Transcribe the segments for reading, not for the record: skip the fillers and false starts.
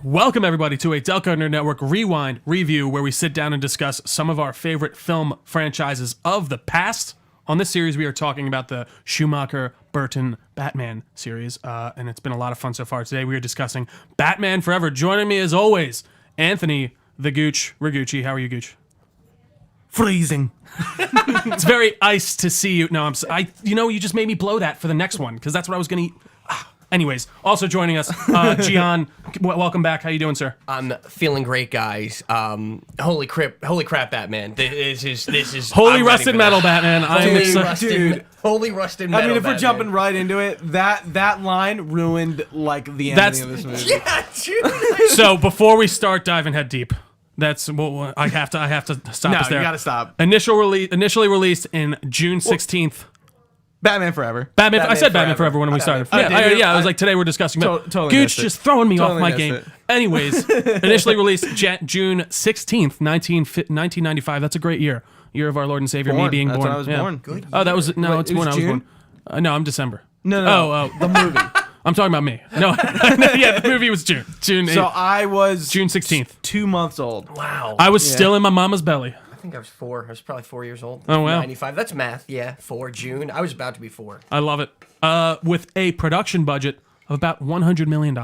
Welcome, everybody, to a Delco Nerd Network Rewind review where we sit down and discuss some of our favorite film franchises of the past. On this series, we are talking about the Schumacher, Burton, Batman series, and it's been a lot of fun so far. Today, we are discussing Batman Forever. Joining me, as always, Anthony, the Gooch, Ragucci. How are you, Gooch? Freezing. It's very iced to see you. No, you just made me blow that for the next one, because that's what I was going to eat. Anyways, also joining us, Gian. Welcome back. How you doing, sir? I'm feeling great, guys. Holy crap, Batman! This is Holy rusted metal, Batman. I'm excited. Holy rusted metal. I mean, if we're Batman. jumping right into it, that line ruined like the ending of this movie. Yeah, dude. So before we start diving head deep, I have to stop us there. You gotta stop. Initially released in June 16th. Batman Forever. I said Batman Forever when we started. I was like, today we're discussing totally Gooch missed it. just throwing me off my Totally game. missed it. Anyways, initially released June 16th, 1995. That's a great year. Year of our Lord and Savior, me being That's born. when I was born. Good. Oh, that was it's Wait, when it was I was June? born. No, I'm December. No. The movie. I'm talking about me. No, yeah, the movie was June. June 8th. So I was June 16th. 2 months old. Wow. I was still in my mama's belly. I think I was 4. I was probably 4 years old. Oh, wow. 95. That's math. Yeah, 4 June. I was about to be 4. I love it. With a production budget of about $100 million,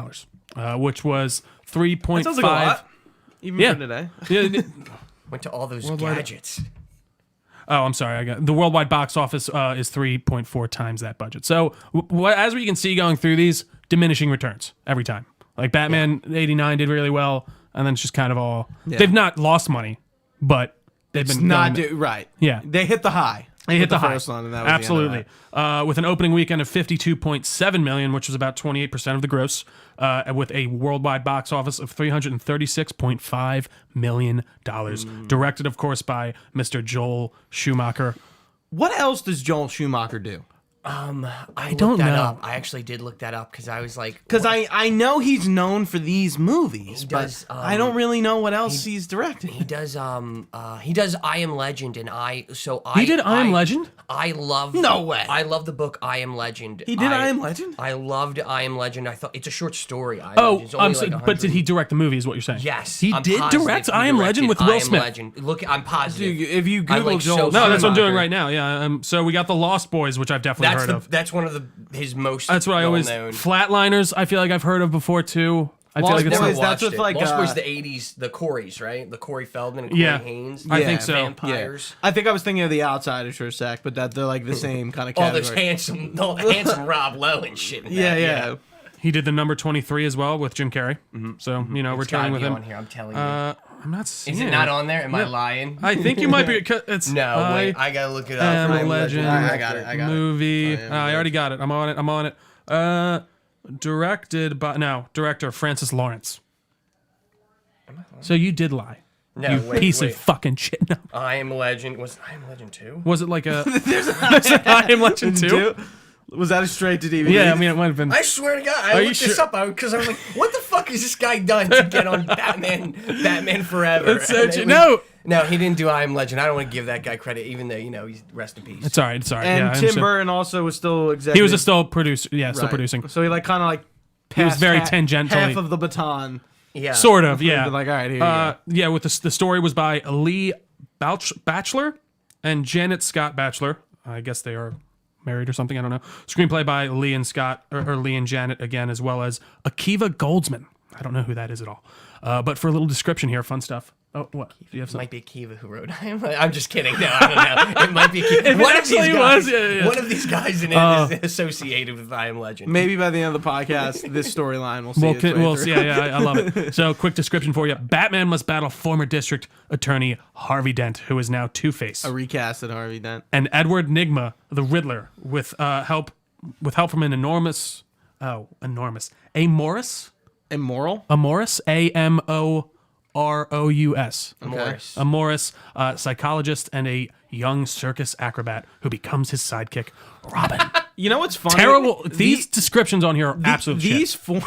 which was 3.5. That sounds like a lot. Even for today. Yeah. Went to all those Worldwide. gadgets. Oh, I'm sorry. The worldwide box office is 3.4 times that budget. So as we can see going through these, diminishing returns every time. Like Batman 89 did really well, and then it's just kind of all. Yeah. They've not lost money, but they've been Right. Yeah. They hit the high. They hit the high. first one, and that was Absolutely. The end of With an opening weekend of $52.7 million, which was about 28% of the gross, with a worldwide box office of $336.5 million. Directed, of course, by Mr. Joel Schumacher. What else does Joel Schumacher do? I don't looked that know. up. I actually did look that up because I was like, Because I know he's known for these movies, He but does, I don't really know what else he's directed. he does I Am Legend, and He did I Am Legend? I love No way. I love the book I Am Legend. He did I Am Legend? I loved I Am Legend. I thought it's a short story. I Am Legend. It's only like but did 100. he direct the movie? Is what you're saying? Yes, he I'm did positive direct he I Am Legend with directed Will I Am Smith. Legend. Look, I'm positive. Dude, if you I Google like Joel No, that's what I'm doing Schumacher- right now. Yeah. So we got the Lost Boys, which I've definitely heard of. That's one of his most. That's what I always. well-known. Flatliners, I feel like I've heard of before too. I feel Lost like it's Boys, not, that's with, like, Lost Boys, the '80s, the Coreys, right? The Corey Feldman and Corey Yeah. Haynes. I think so. Vampires. I think I was thinking of The Outsiders for a sec, but that they're like the same kind of All category. those handsome Rob Lowe and shit. In that, Yeah. he did the number 23 as well with Jim Carrey. So It's returning gotta with be him. on here. I'm telling you. I'm not seeing Is it not on there? Am I lying? I think you might be. It's No, wait. I gotta look it up. Am I Am Legend. I got it. movie. I already got it. I'm on it. Director Francis Lawrence. So you did lie. No, You wait, piece wait. of fucking shit. No. I Am Legend. Was I Am Legend 2? Was it like a? I Am Legend 2? Was that a straight to DVD? Yeah, I mean it might have been. I swear to God, Are I you looked this sure? up because I was like, "What the fuck has this guy done to get on Batman Forever?" That's so And true. it No. no, he didn't do I Am Legend. I don't want to give that guy credit, even though he's rest in peace. It's all right. It's all right. And yeah, I Tim understand. Burton also was still executive. He was a still producer. Yeah, still Right. producing. So he like kind of like He was passed very tangentially. half of the baton. Yeah, Sort of. Yeah. Been like, all right, here you go. Yeah. With the story was by Lee Batchelor and Janet Scott Batchelor. I guess they are married or something. I don't know. Screenplay by Lee and Scott or Lee and Janet again, as well as Akiva Goldsman. I don't know who that is at all. But for a little description here, fun stuff. Oh, what? Do you have It something? might be Akiva who wrote. I'm just kidding. No, I don't know. It might be Akiva. One of these guys in it is associated with I Am Legend. Maybe by the end of the podcast, this storyline will see We'll, its way we'll through. see. Yeah, I love it. So, quick description for you: Batman must battle former district attorney Harvey Dent, who is now Two-Face, A recast at Harvey Dent. and Edward Nygma, the Riddler, with help from an enormous, amorous, Immoral? Amorous, Morris. a Morris psychologist and a young circus acrobat who becomes his sidekick, Robin. You know what's funny? Terrible. These descriptions on here are absolute These shit. four.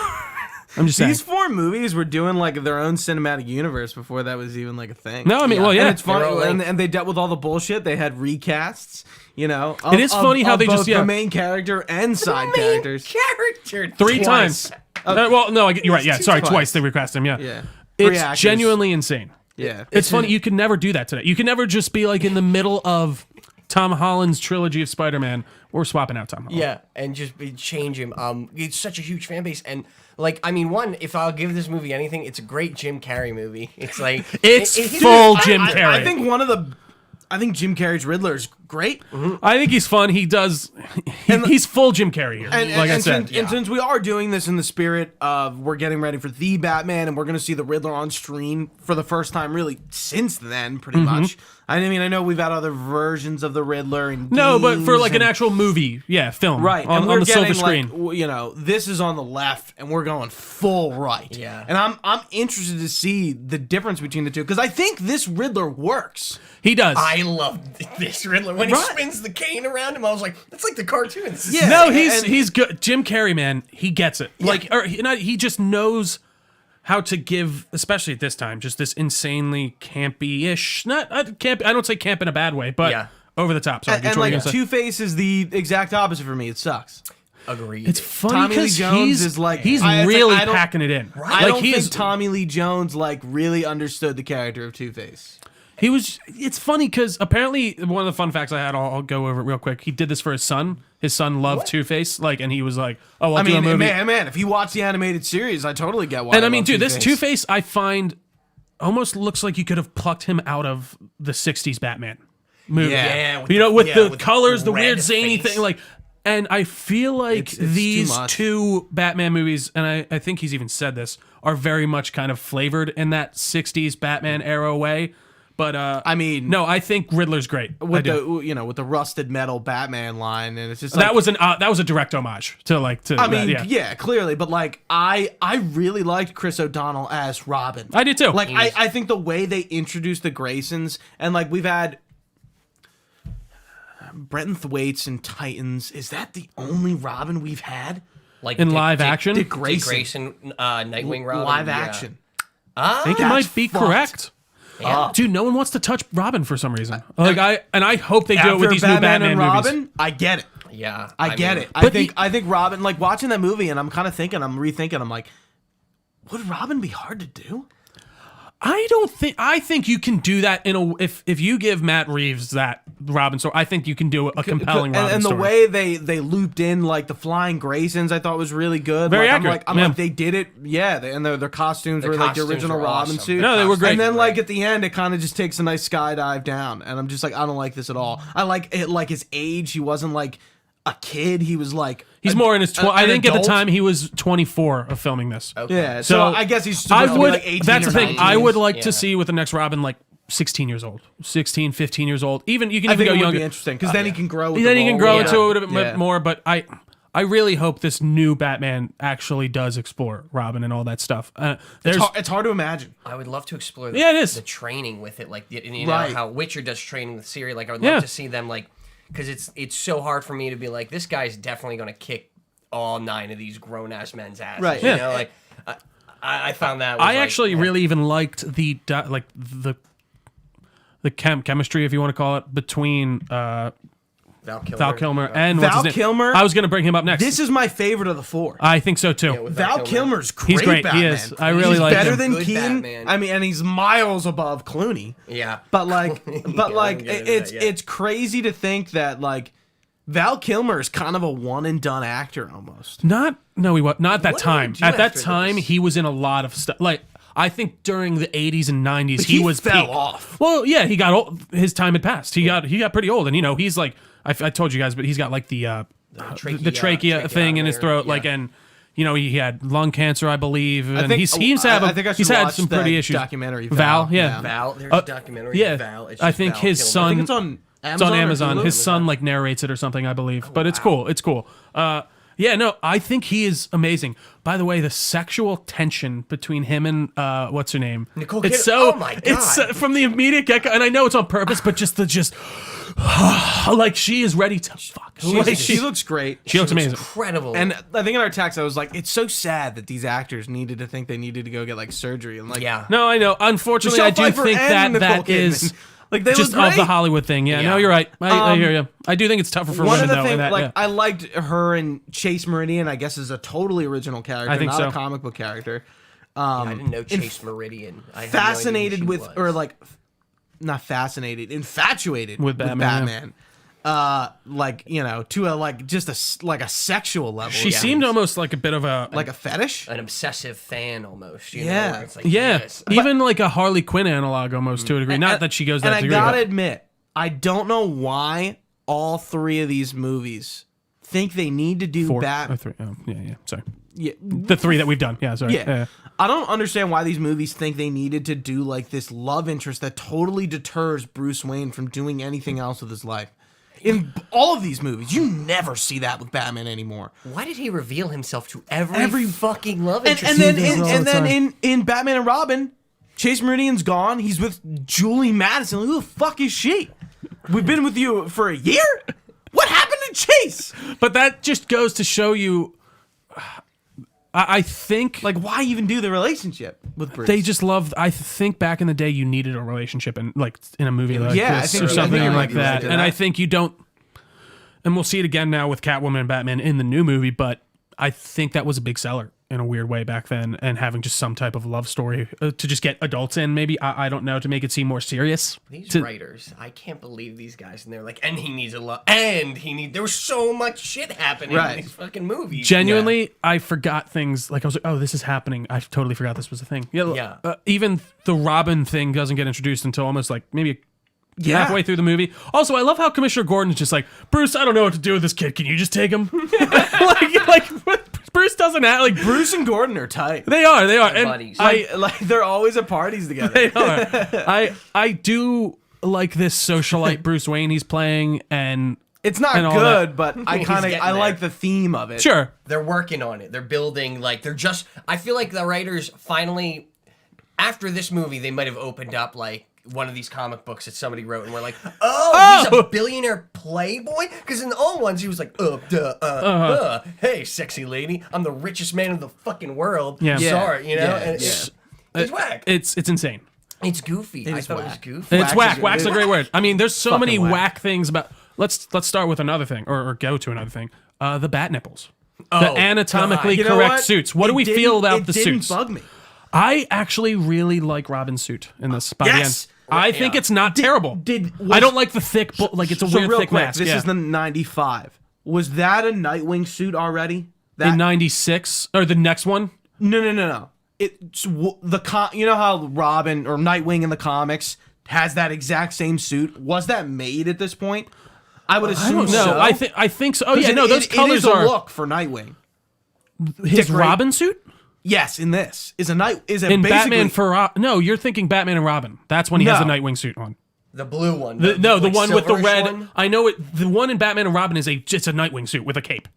I'm just saying. These 4 movies were doing like their own cinematic universe before that was even like a thing. No, I mean, well, yeah. And it's funny, They were all like- and they dealt with all the bullshit. They had recasts, you know. It is funny how they both just, yeah. the main character and side characters. Character. Three twice. times. Well, no, you're right. Yeah, sorry, twice. twice they recast him. Yeah, Yeah. Three it's actors. genuinely insane. Yeah. It's funny. You can never do that today. You can never just be like in the middle of Tom Holland's trilogy of Spider-Man. We're swapping out Tom Holland. Yeah, and just change him. It's such a huge fan base, and like, I mean, if I'll give this movie anything, it's a great Jim Carrey movie. It's like it's full Jim Carrey. I think Jim Carrey's Riddler is great. I think he's fun. He's full Jim Carrey here. Like I said, and since we are doing this in the spirit of we're getting ready for the Batman, and we're going to see the Riddler on screen for the first time, really since then, pretty much. I mean, I know we've had other versions of the Riddler and but for like an actual movie, film, right on the silver screen. Like, this is on the left, and we're going full right. Yeah, and I'm interested to see the difference between the two because I think this Riddler works. He does. I love this Riddler when he spins the cane around him. I was like, that's like the cartoons. Yeah, no, he's good. Jim Carrey, man, he gets it. Yeah. He just knows how to give, especially at this time, just this insanely campy-ish. Not camp. I don't say camp in a bad way, but over the top. Sorry, and like Two-Face is the exact opposite for me. It sucks. Agreed. It's funny because he's really packing it in. Right? I don't think Tommy Lee Jones like really understood the character of Two-Face. It's funny because apparently one of the fun facts I had, I'll go over it real quick. He did this for his son. His son loved Two-Face, and he was like, "Oh, I'll do a movie." Man, if you watch the animated series, I totally get why. And I mean, dude, this Two-Face I find almost looks like you could have plucked him out of the '60s Batman movie. Yeah, with the colors, the weird red zany face. thing, And I feel like it's these too much. two Batman movies, and I think he's even said this, are very much kind of flavored in that '60s Batman era way. But I mean, no, I think Riddler's great. With the rusted metal Batman line, and it's just like, that was a direct homage to I mean, yeah, clearly, but like I really liked Chris O'Donnell as Robin. I did too. Like I think the way they introduced the Graysons, and like we've had Brenton Thwaites in Titans. Is that the only Robin we've had? Like in live action? Dick Grayson, Nightwing Robin. Live action. I think it might be fucked. correct. Yeah. Dude, no one wants to touch Robin for some reason. I hope they do it with these Batman new Batman and movies. Robin, I get it. Yeah, I get it. But I think Robin, like watching that movie, and I'm kind of thinking, I'm rethinking, I'm like, would Robin be hard to do? I think you can do that if you give Matt Reeves that Robin story, I think you can do a compelling Robin and story. the way they looped in like the flying Graysons, I thought was really good. Very like, accurate. I'm like they did it. Yeah, and their costumes were like the costumes original were Robin awesome. suit. No, they were great. And then like at the end, it kind of just takes a nice skydive down, and I'm just like, I don't like this at all. I like it, like his age. He wasn't like a kid. He was like he's more in his. I think at the adult. time he was 24 of filming this. Okay. Yeah, So so I guess he's. I supposed to be would. like 18 That's or the thing. 19. I would like Yeah. to see with the next Robin like 16 years old, 16, 15 years old. Even you can I even think go it would younger. be interesting because then he can grow. With Then the he can role. grow Yeah. into it a bit Yeah. more. But I really hope this new Batman actually does explore Robin and all that stuff. It's hard to imagine. I would love to explore Yeah, it is. the training with it, like you Right. know how Witcher does training with Siri. Like I would love to see them like because it's so hard for me to be like this guy's definitely going to kick all 9 of these grown ass men's asses. Right. You Yeah. know, like I found that. Was I actually really even liked the chemistry, if you want to call it, between Val Val Kilmer and what's Val his name? Kilmer? I was going to bring him up next. This is my favorite of the 4. I think so too. with Val Kilmer's great. He's great. Batman. He is. I really he's like better him. than Good Keaton. Batman. I mean, and he's miles above Clooney. Yeah. But like, get into that, yeah. it's crazy to think that like Val Kilmer is kind of a one and done actor almost. He was not at that What time. did he do At that after time, this? he was in a lot of stuff. Like I think during the 80s and 90s, he was fell peak. off. Well, yeah, he got old. His time had passed. He got pretty old, and he's like I told you guys, but he's got like the trachea thing in his throat, yeah. like and. He had lung cancer, I believe, and think- he seems to have. I think I should he's had watch some pretty that issues. documentary, Val, Val. yeah. Val. There's a documentary. yeah. Val. It's I just think Val his Kilmer. son. I think it's on Amazon. It's on or Amazon. Hulu. His son like narrates it or something, I believe. But it's cool. It's cool. Yeah, no, I think he is amazing. By the way, the sexual tension between him and what's her name? Nicole It's Kidman. so. Oh my God. It's from the immediate get-go, and I know it's on purpose, but just like she is ready to fuck. Like, She looks great. She looks amazing. Incredible. And I think in our text, I was like, it's so sad that these actors needed to think they needed to go get like surgery. And like, yeah. No, I know. Unfortunately, Michelle I do Pfeiffer think and that Nicole is. Kidman. Like they just look great. of the Hollywood thing. Yeah, no, you're right. I hear you. I do think it's tougher for One women of the though. in things, that, like yeah. I liked her and Chase Meridian. I guess is a totally original character, I think not so. a comic book character. I didn't know Chase Meridian. I had no idea who Fascinated she with, was. or like, not fascinated, infatuated With Batman, like to a like just a sexual level. She seemed almost like a bit of a like a fetish. an obsessive fan almost. You Yeah. know, where it's like, yeah, yes. even like a Harley Quinn analog almost to a degree. Not that she goes that And I degree. gotta but- admit, I don't know why all three of these movies think they need to do Four or Batman. three. Oh, yeah. Sorry, Yeah, the three that we've done. Yeah, sorry. yeah. I don't understand why these movies think they needed to do like this love interest that totally deters Bruce Wayne from doing anything else with his life. In all of these movies, you never see that with Batman anymore. Why did he reveal himself to every fucking love interest? And then, He does all the in Batman and Robin, Chase Meridian's gone. He's with Julie Madison. Who the fuck is she? We've been with you for a year. What happened to Chase? But that just goes to show you. I think Like, why even do the relationship with Bruce? they just love. I think back in the day, you needed a relationship in in a movie like Yeah, I this think- or I something think like you're right that. to And that. I think you don't. And we'll see it again now with Catwoman and Batman in the new movie. But I think that was a big seller in a weird way back then, and having just some type of love story to just get adults in, maybe I don't know, to make it seem more serious. These To- writers, I can't believe these guys. And they're like, and he needs a love, and there was so much shit happening Right. in these fucking movies. Genuinely, I forgot things. Like I was like, "Oh, this is happening." I totally forgot this was a thing. Yeah. Even the Robin thing doesn't get introduced until almost like maybe Yeah. halfway through the movie. Also, I love how Commissioner Gordon's just like, "Bruce, I don't know what to do with this kid. Can you just take him?" like Bruce doesn't have like Bruce and Gordon are tight. They are, and buddies. Like they're always at parties together. they are. I do like this socialite Bruce Wayne he's playing, and It's not And all good, but I He's kind of getting I there. like the theme of it. sure. They're working on it. They're building, like, I feel like the writers finally, after this movie, they might have opened up, like, one of these comic books that somebody wrote, and we're like, oh, he's a billionaire playboy? Because in the old ones, he was like, hey, sexy lady, I'm the richest man in the fucking world. Yeah. Yeah. Sorry, you know? Yeah. And it's whack. It's insane. It's goofy. I is thought it was whack. goofy. It's Whack whack. is- Whack's a great word. I mean, there's so Fucking many whack. whack things about. Let's start with another thing, or go to another thing. The bat nipples. Oh, The anatomically God. You know correct what? suits. What do It we feel didn't- about the it didn't suits? bug me. I actually really like Robin's suit in this. By Yes! the end. I think Yeah. it's not terrible. I don't like the thick, like it's a So weird real thick quick, mask. this yeah. is the 95. Was that a Nightwing suit already? That in '96 or the next one. no. It's you know how Robin or Nightwing in the comics has that exact same suit. Was that made at this point? I would assume I don't know. so. I think so. Oh yeah, no, those it colors is a are look for Nightwing. his Dick Robin suit. Yes, in this is a night is a In basically Batman for no, you're thinking Batman and Robin. That's when he has No. the Nightwing suit on. The blue one. The like, one with the silverish red. one. I know it. The one in Batman and Robin is it's a Nightwing suit with a cape.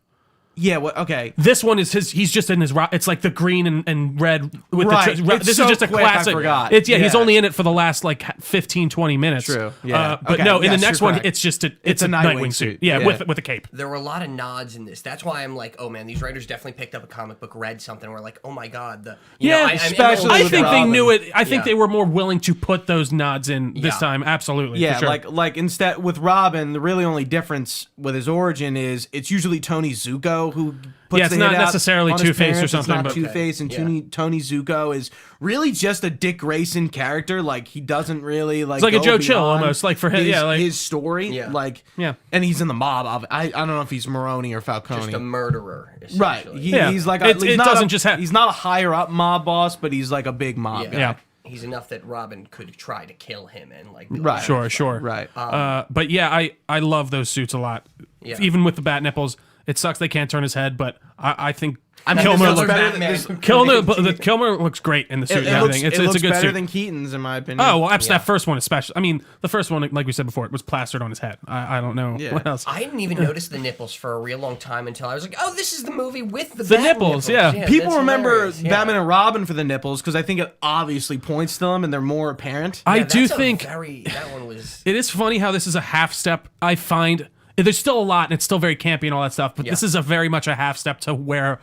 yeah. What? Okay. This one is his. He's just in his. It's like the green and red with Right. the. It's This so is just a quick, I classic. forgot. It's He's Yeah. only in it for the last like 15, 20 minutes. True. Yeah. But Okay. no, in the Yes, next you're one, correct. it's just it's a a Nightwing Nightwing suit. suit. Yeah, Yeah. with a cape. There were a lot of nods in this. That's why I'm like, oh man, these writers definitely picked up a comic book, read something. We're like, oh my god, Yeah, especially I with think they Robin. knew it. I think Yeah. they were more willing to put those nods in this Yeah. time. Absolutely. Yeah, for sure. like instead with Robin, the really only difference with his origin is it's usually Tony Zuko who puts Yeah, it's the not hit out necessarily on his Two-Face or parents. something, It's but- not Two-Face, and Okay. Tony Zuko is really just a Dick Grayson character. Like he doesn't really like. It's like a go Joe Chill beyond almost, like for him. his, Yeah, like his story. Yeah. Like Yeah. and he's in the mob. I don't know if he's Maroni or Falcone. just a murderer. Right, essentially. Yeah. he's like It he's not doesn't a, just have- he's not a higher up mob boss, but he's like a big mob guy. Yeah. He's enough that Robin could try to kill him and like. Right. Sure. Right. But yeah, I love those suits a lot. Yeah. Even with the bat nipples, it sucks they can't turn his head, but I think I mean, Kilmer this looks looks better Batman. than Kilmer looks great in the suit it and looks, everything. it It's looks a good better suit. than Keaton's in my opinion. Oh well, that first one especially. I mean, the first one, like we said before, it was plastered on his head. I don't know Yeah. what else. I didn't even notice the nipples for a real long time until I was like, oh, this is the movie with the The bat nipples, yeah. People that's remember hilarious, yeah. Batman and Robin for the nipples because I think it obviously points to them and they're more apparent. I Yeah, do that's a think that one was. it is funny how this is a half step. I find there's still a lot, and it's still very campy and all that stuff. But this is a very much a half step to where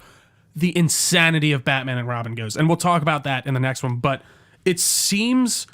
the insanity of Batman and Robin goes, and we'll talk about that in the next one. But it seems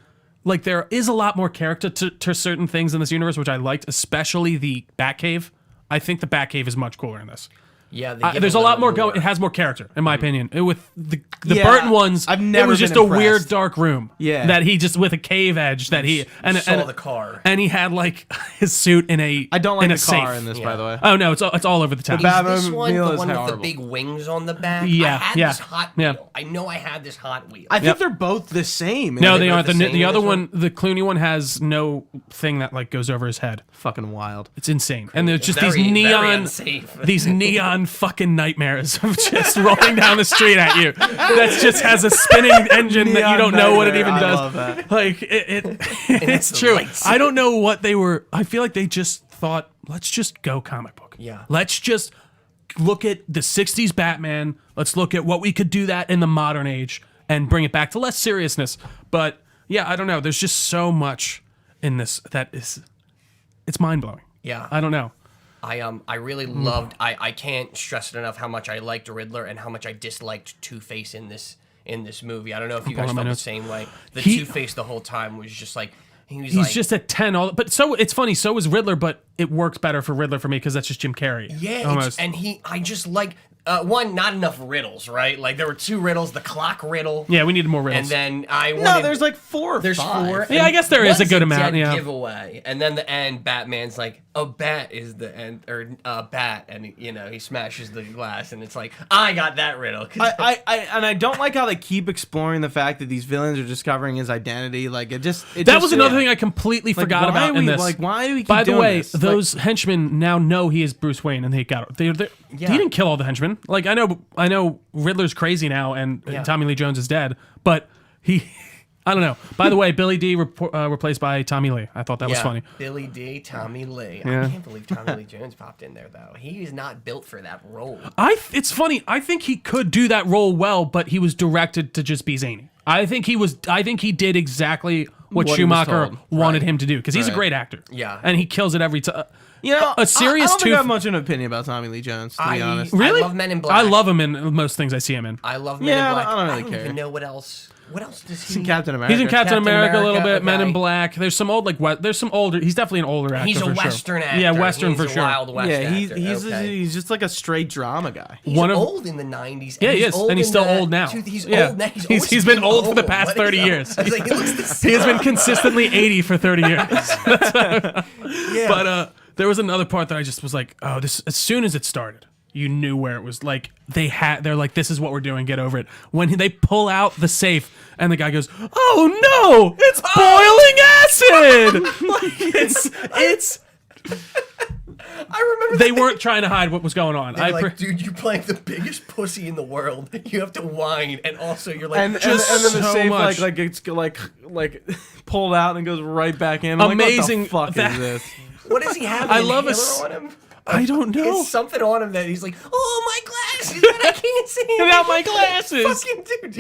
like there is a lot more character to certain things in this universe, which I liked, especially the Batcave. I think the Batcave is much cooler in this. Yeah, they give there's a lot more lore. going. It has more character, in my opinion. With the Yeah, Burton ones, I've it never was just been a weird impressed. dark room. Yeah. that he just with a cave edge that he saw the car. and he had like his suit in a. I don't like in the a car safe. in this, by the way. Oh no, it's all over the town. Batman Is this one Wheel the is one with horrible. the big wings on the back? Yeah, I had yeah, this Hot yeah. Wheel. I know I had this Hot Wheel. I think they're both the same. No, they they both aren't. the The same in other this one, the Clooney one, has no thing that like goes over his head. Fucking wild. It's insane, and there's just Very, these very neon, unsafe. these neon fucking nightmares of just rolling down the street at you. That just has a spinning engine that you Neon don't know what it nightmare. even I does. love that. Like it's the true. lights. I don't know what they were. I feel like they just thought, let's just go comic book. Yeah. Let's just look at the '60s Batman. Let's look at what we could do that in the modern age and bring it back to less seriousness. But yeah, I don't know. There's just so much in this that it's mind blowing. Yeah. I don't know. I really loved. I can't stress it enough how much I liked Riddler and how much I disliked Two-Face in this movie. I don't know if you guys pulling my felt the notes. same way. The He- Two-Face the whole time was just like he's He's like, just at 10 all, but so it's funny, so is Riddler, but it works better for Riddler for me because that's just Jim Carrey. yeah, almost. and I just like one, not enough riddles, right? Like there were 2 riddles, the clock riddle, Yeah, we needed more and riddles. then I wanted, No, there's like 4 or there's 5. 4. Yeah, I guess there is a one's good amount, dead yeah. giveaway, and then the end, Batman's like, a bat is the end, or a bat, and he smashes the glass, and it's like, I got that riddle. 'Cause I don't like how they keep exploring the fact that these villains are discovering his identity. Like that was another thing I completely forgot why about are in we- this. like, why do we keep By the doing way, this? Like- those henchmen now know he is Bruce Wayne, and they got he didn't kill all the henchmen. Like I know Riddler's crazy now, and Tommy Lee Jones is dead, but I don't know. By the way, Billy D replaced by Tommy Lee. I thought that was funny. Billy D, Tommy Lee. Yeah. I can't believe Tommy Lee Jones popped in there though. He is not built for that role. It's funny. I think he could do that role well, but he was directed to just be zany. I think he did exactly what What he was Schumacher told. wanted him to do because he's a Right. great actor. Yeah. and he kills it every time. You know, a serious I don't think I have Two- much of an opinion about Tommy Lee Jones, to be honest. Really? I love Men in Black. I love him in most things I see him in. I love Men Yeah, in Black. I don't really care. even know what else. What else does He's he? in Captain America. He's in Captain America a little America, bit, Men in okay. Black. There's some old there's some older. He's definitely an older actor. He's a for Western sure. actor. Yeah, Western He's for a sure. Wild West Yeah, actor. he's Okay. he's just like a straight drama guy. He's one of- old in the 90s. Yeah, he he's is, old and he's in still the- old now. Dude, he's Yeah. old now. He's always been been old for the past What 30 is years. I was like, he looks the same. He has been consistently 80 for 30 years. Yeah. But there was another part that I just was like, oh, this. As soon as it started, you knew where it was. Like they're like, this is what we're doing. Get over it. When they pull out the safe and the guy goes, oh no, it's boiling acid. Like it's. I remember They weren't trying to hide what was going on. They're like, dude, you're playing the biggest pussy in the world. You have to whine, and also you're like, And then Just the so safe much. like it's like pulled out and goes right back in. I'm Amazing. Like, what the fuck That- is this? what does he have? I An love inhaler on him. I don't know. It's something on him that he's like, oh my glasses, that I can't see. Without my glasses. Fucking dude,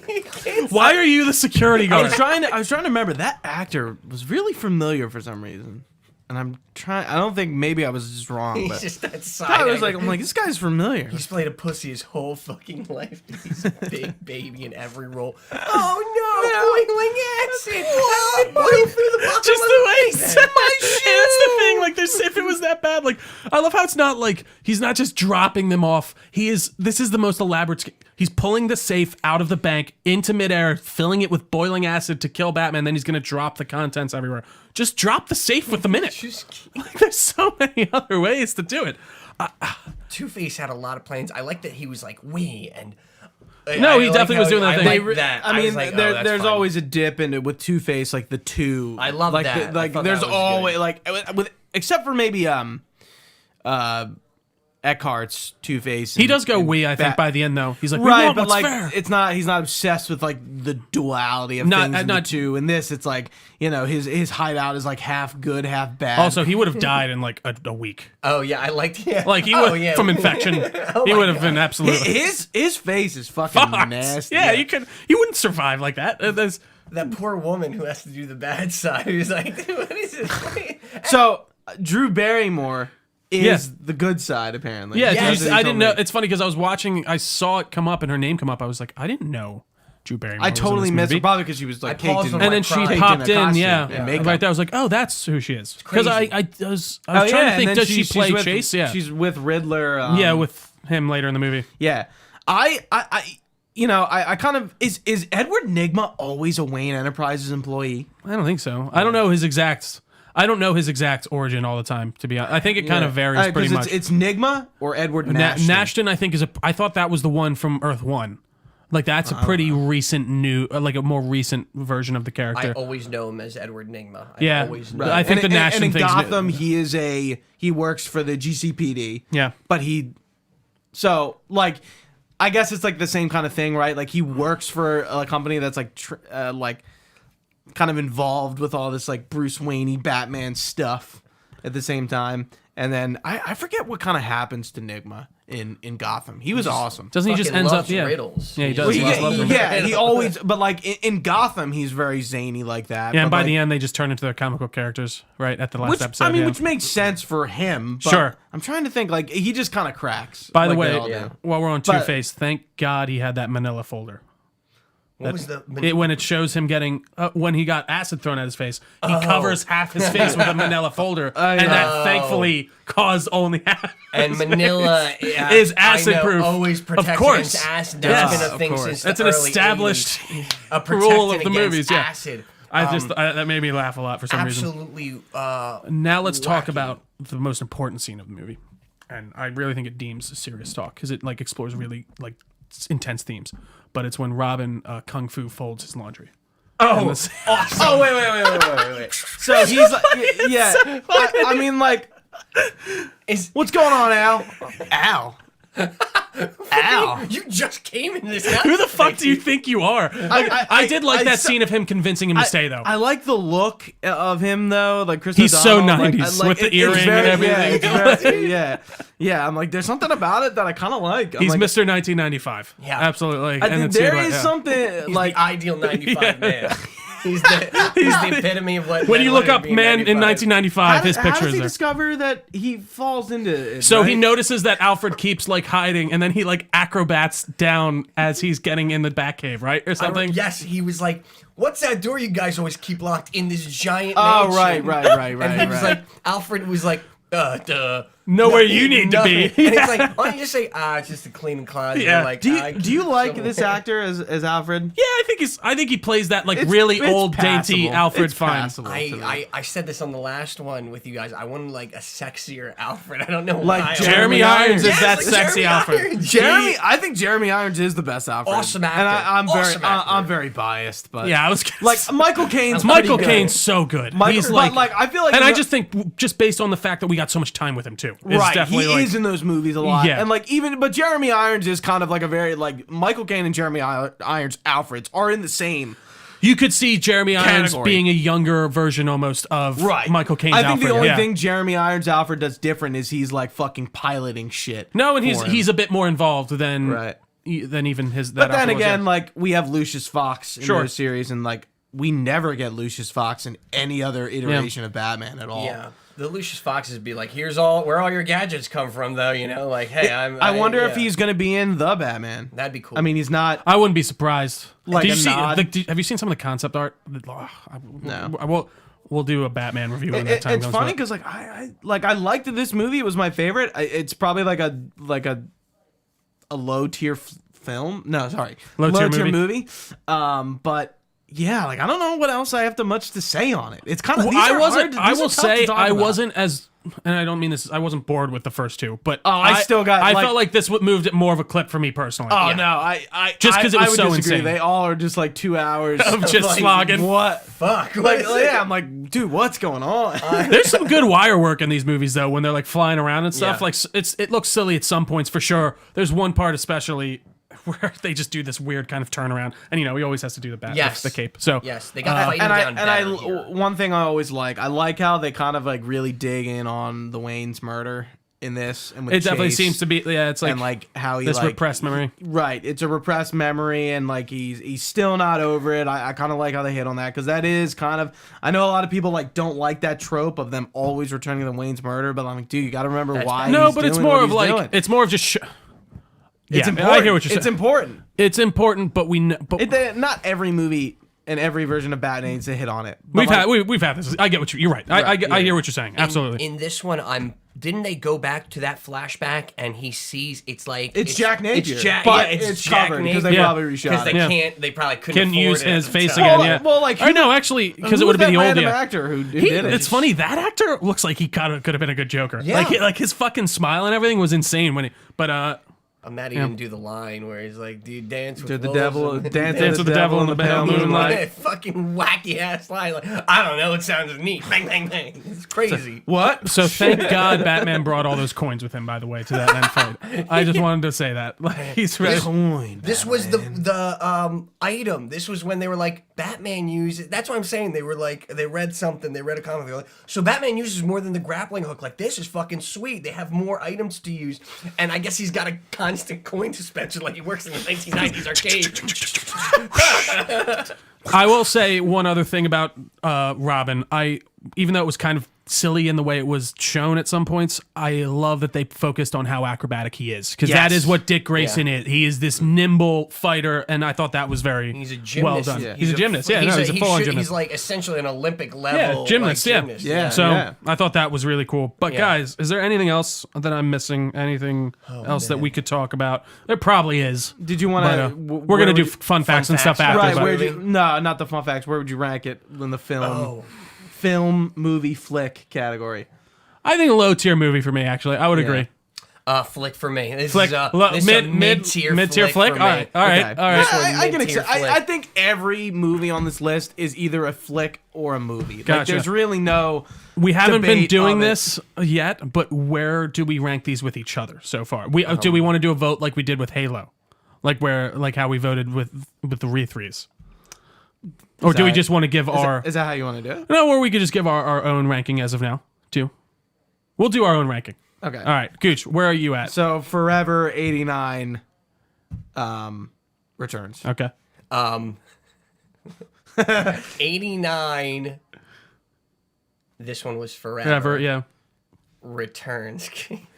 he can't see. Why are you the security I guard? was trying to remember that actor was really familiar for some reason, and I don't think maybe I was just wrong, He's but just that side. I was actor. I'm like, this guy's familiar. He's played a pussy his whole fucking life. He's a big baby in every role. Oh no, boiling acid! Acid boil through the bottom Just of the way he bed. said my shoe. And that's the thing. Like, if it was that bad, like, I love how it's not like he's not just dropping them off. This is the most elaborate. He's pulling the safe out of the bank into midair, filling it with boiling acid to kill Batman. Then he's gonna drop the contents everywhere. Just drop the safe with the minute. Like, there's so many other ways to do it. Two-Face had a lot of plans. I like that he was like, we, and... No, he I definitely like was doing how- that I thing. like that. I mean, was like, there's that's fun. always a dip in it with Two-Face, like the two. I love like that. I Like thought there's that was always good. like with except for maybe Eckhart's Two-Face. He does go we, I think, by the end though. He's like, we right, want but what's like fair. it's not. He's not obsessed with like the duality of Not- things. in not- the two. In this, it's like his hideout is like half good, half bad. Also, he would have died in like a week. Oh, yeah, I liked... Yeah. Like, he oh, would yeah. from infection. Oh He my would have God. been absolutely his face is fucking fucked. nasty. Yeah, you wouldn't survive like that. There's That poor woman who has to do the bad side, who's like, what is this? So Drew Barrymore is Yeah. the good side, apparently. Yeah, Yes. I didn't know. It's It's funny because I was watching. I saw it come up and her name come up. I was like, I didn't know Drew Barrymore. I was in totally this missed her movie. probably because she was like I paused caked in, when And I then she cried. caked popped in, a in, costume yeah. and makeup. Right there, I was like, oh, that's who she is. Because crazy. I was Oh, trying to and think, then does she she's play with, Chase? Yeah. she's with Riddler. Yeah, with him later in the movie. Yeah. I kind of is Edward Nygma always a Wayne Enterprises employee? I don't think so. I don't know his exact origin all the time, to be honest. I think it kind of varies pretty much. It's Nygma or Edward Nashton. Nashton, I think, I thought that was the one from Earth 1. Like, that's a pretty recent like a more recent version of the I character. always know him as Edward Nygma. Yeah. Always know. I think the Nashton and in thing's Gotham, he works for the GCPD. Yeah. But I guess it's like the same kind of thing, right? Like he works for a company that's like kind of involved with all this like Bruce Wayne-y Batman stuff at the same time. And then I forget what kind of happens to Nygma in Gotham. He was awesome. Doesn't he just Fucking ends up, loves riddles. Yeah, he does. just He loves love them. He always, but like in Gotham, he's very zany like that. Yeah, and but by like, the end, they just turn into their comical characters, right, at the last episode. which makes sense for him. But Sure. I'm trying to think, like, he just kind of cracks. By the like way, they all do. while we're on But- Two-Face, thank God he had that manila folder. What was the? When it shows him getting when he got acid thrown at his face, he covers half his face with a manila folder, and that thankfully caused only half. And Manila Is acid-proof. Always protects Of course. against acid. Yes, That's been a of thing course. since That's the an early established 80s. A rule of protectant the against movies. Yeah, acid. that made me laugh a lot for some reason. Absolutely. Now let's talk wacky. about the most important scene of the movie, and I really think it deems a serious talk because it like explores really like intense themes. But it's when Robin Kung Fu folds his laundry. Oh, awesome. Oh, wait. So he's like, yeah. I mean, like, what's going on, Al? Al. You just came in this house. Who the fuck do you think you are? I did like that so- scene of him convincing him to stay, though. I like the look of him though, like Chris. He's so O'Donnell, 90s with the earring and everything. Yeah, I'm like, there's something about it that I kind of like. I'm He's like, Mr. 1995. Yeah. Absolutely. there is something He's like the ideal 95 man. He's the epitome of what. When men you look wanted to up be man in 1995, his how picture does is he there. discover that he falls into it? So he right? notices that Alfred keeps like hiding, and then he like acrobats down as he's getting in the Batcave, right, or something. Yes, he was like, "What's that door you guys always keep locked in this giant?" Oh, mansion?" right. And he was like, Alfred was like, duh. Know where you need to be. Nothing. And it's like, why don't you just say, it's just a clean closet. Yeah. And like, do you like this actor as Alfred? Yeah, I think he plays that like really It's old, dainty passable. Alfred It's fine. passable to me. I said this on the last one with you guys. I wanted like a sexier Alfred. I don't know Like why. Jeremy Irons is Yes, that like sexy Jeremy Alfred. Irons. I think Jeremy Irons is the best Alfred. Awesome actor. And I'm Awesome very, actor. I'm very biased, but Yeah, I was gonna like say- Michael Caine's Michael pretty good. Caine's so good. Michael, He's but, like, I feel like, and I just think just based on the fact that we got so much time with him too, is right, definitely he like, is in those movies a lot, Yeah. and like but Jeremy Irons is kind of like a very like Michael Caine and Jeremy Irons Alfreds are in the same. you could see Jeremy Irons Category. being a younger version almost of Michael Caine's I think Alfred. the only yeah. thing Jeremy Irons Alfred does different is he's like fucking piloting shit. No, and for him. he's a bit more involved than Right. than even his. But then Alfred was, again, yeah. like we have Lucius Fox in Sure. those series, and like we never get Lucius Fox in any other iteration of Batman at all. Yeah. The Lucius Foxes be like, here's where all your gadgets come from, though. You know, like, hey, I wonder if yeah. he's gonna be in the Batman. That'd be cool. I mean, he's not. I wouldn't be surprised. Like Did a you see, nod? have you seen some of the concept art? No. We'll do a Batman review when that time It's comes. funny but- because I liked this movie. It was my favorite. It's probably like a low tier film. No, sorry, Low tier movie. But yeah, like I don't know what else I have to much to say on it. It's kind of. Well, I will say I wasn't as, and I don't mean this. I wasn't bored with the first two, but I still got, I like- felt like this moved it more of a clip for me personally. Oh no, I Just 'cause it was I would so disagree. insane. They all are just like 2 hours of just like, slogging. What? fuck. Like yeah, I'm like, dude, what's going on? There's some good wire work in these movies though, when they're like flying around and stuff. Yeah. Like it looks silly at some points for sure. There's one part especially where they just do this weird kind of turnaround, and he always has to do the bat, Yes. the cape. So Yes, they got fighting and down better I here. one thing I always like how they kind of like really dig in on the Wayne's murder in this, and with it definitely Chase, seems to be. Yeah, it's like, and like how he this like repressed memory. right. It's a repressed memory, and like he's still not over it. I kind of like how they hit on that because that is kind of. I know a lot of people like don't like that trope of them always returning to Wayne's murder, but I'm like, dude, you got to remember why. No, he's but it's doing more what of he's like doing. it's more of just. It's Yeah, important. I hear what you're saying. It's important. It's important, but Not every movie and every version of Batman needs to hit on it. But we've had this. I get what you're right. I hear what you're saying. Absolutely. In this one, didn't they go back to that flashback and he sees it's Jack Napier, It's Jack, but yeah, it's Jack covered Napier. because they probably reshot it. They probably couldn't Can use afford it his at the face time. again. Yeah. Well, like, or no, actually, because it would have been the old. Yeah. actor who did it. It's funny, that actor looks like he could have been a good Joker. Yeah. Like his fucking smile and everything was insane when he. But I'm mad he didn't do the line where he's like, "Dude, dance with the wolves devil, and- dance with the devil in the pale moonlight." Fucking wacky ass line. Like, I don't know. It sounds neat. Bang, bang, bang. It's crazy. What? so thank God Batman brought all those coins with him. By the way, to that end fight. I just wanted to say that. Like, he's really. Coin. This was the item. This was when they were like, Batman uses. That's what I'm saying. They were like, they read something. They read a comic. They're like, so Batman uses more than the grappling hook. Like, this is fucking sweet. They have more items to use, and I guess he's got a constant coin dispenser like he works in the 1990s arcade. I will say one other thing about Robin. Even though it was kind of silly in the way it was shown at some points, I love that they focused on how acrobatic he is, because that is what Dick Grayson is. He is this nimble fighter, and I thought that was very He's a gymnast. well done. Yeah. He's a gymnast. Yeah, he's a full-on gymnast. He's like essentially an Olympic level. Yeah, gymnast. Like, Yeah. So I thought that was really cool. But Yeah. guys, is there anything else that I'm missing? Anything else that we could talk about? There probably is. Did you want But, to? we're gonna do fun facts and stuff after. Right? but- Where no, not the fun facts. Where would you rank it in the film, movie, flick category? I think a low tier movie for me. Actually, I would agree. Flick for me. This Flick, is this is a mid-tier flick. for All me. right, all right, Okay. all right. I can mid-tier accept. I flick. think every movie on this list is either a flick or a movie. Like, Gotcha. there's really no. We haven't been debate doing of it. this yet, but where do we rank these with each other so far? Do we want to do a vote like we did with Halo, like how we voted with the re-threes, or do we just want to give our? Is that how you want to do it? No, or we could just give our own ranking as of now too. We'll do our own ranking. Okay. All right, Gooch, where are you at? So Forever 89 returns. Okay. 89. This one was forever. Whatever, yeah. Returns.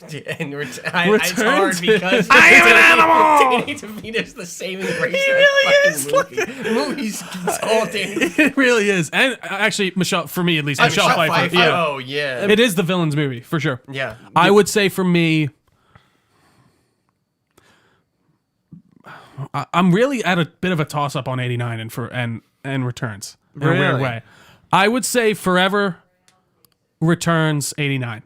And Returns? it's hard because I am an animal! Danny DeVito's the saving grace. He really is. The movie's all Danny. It really is. And actually, Michelle, for me at least, Michelle Pfeiffer. Yeah. Oh yeah. It is the villain's movie, for sure. Yeah. I would say for me, I'm really at a bit of a toss-up on 89 and Returns in a weird Really? way. I would say Forever, Returns, 89.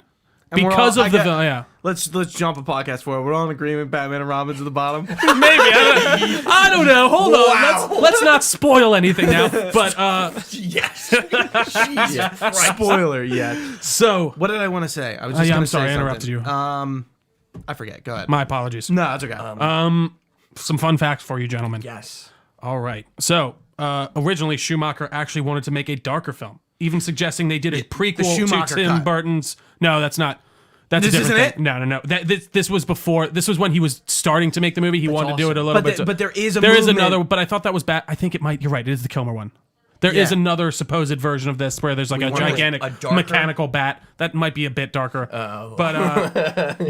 And we're Because all- of the villain, yeah. Let's jump a podcast forward. We're all in agreement. Batman and Robin's at the bottom. Maybe. I don't know. Hold on. Let's not spoil anything now. But, Yes. Jesus Christ. Spoiler yet. so, What did I want to say? I was just yeah, gonna I'm sorry, say I interrupted you. I forget. Go ahead. My apologies. No, it's okay. Some fun facts for you, gentlemen. Yes. All right. So, originally, Schumacher actually wanted to make a darker film, even suggesting they did a prequel to Schumacher Tim cut. Burton's. No, that's not. That's This a different isn't thing. No. This was before. This was when he was starting to make the movie. He wanted to do it a little But bit. but there is a there is movement- another, but I thought that was bad. I think it might. You're right. It is the Kilmer one. There is Yeah. another supposed version of this where there's like a want, like, gigantic a darker- mechanical bat that might be a bit darker. But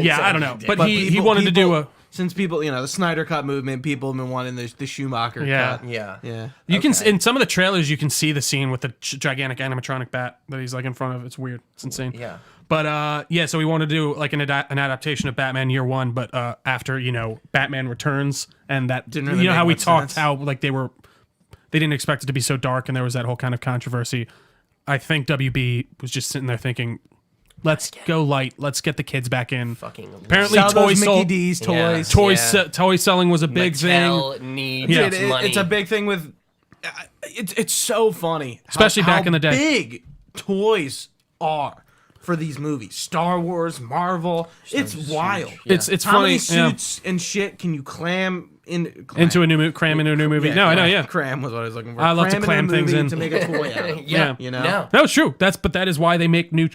yeah, I don't know. But, But he people- wanted to do a. Since people, the Snyder Cut movement, people have been wanting the Schumacher Yeah. cut. Yeah. Yeah. You can in some of the trailers you can see the scene with the gigantic animatronic bat that he's like in front of. It's weird. It's insane. Yeah. But yeah, so we want to do like an adaptation of Batman Year One, but after Batman Returns and that Didn't really how make we much talked sense. how like they didn't expect it to be so dark and there was that whole kind of controversy. I think WB was just sitting there thinking, let's go light. Let's get the kids back in. Fucking Apparently, Sell those toys Mickey sold. D's toys. Yeah. Toy selling was a big Mattel thing. needs Yeah. Dude, money. it's a big thing with. It's so funny, Especially back in the day. Big toys are for these movies. Star Wars, Marvel. It's wild. Yeah. It's How funny. many Yeah. suits and shit can you cram Into a new movie, cram into a new movie. No, I know, yeah. Cram was what I was looking for. I love to into a clam things movie in. to make a toy out of. Yeah. You know? No. No, it's true. That is why they make new.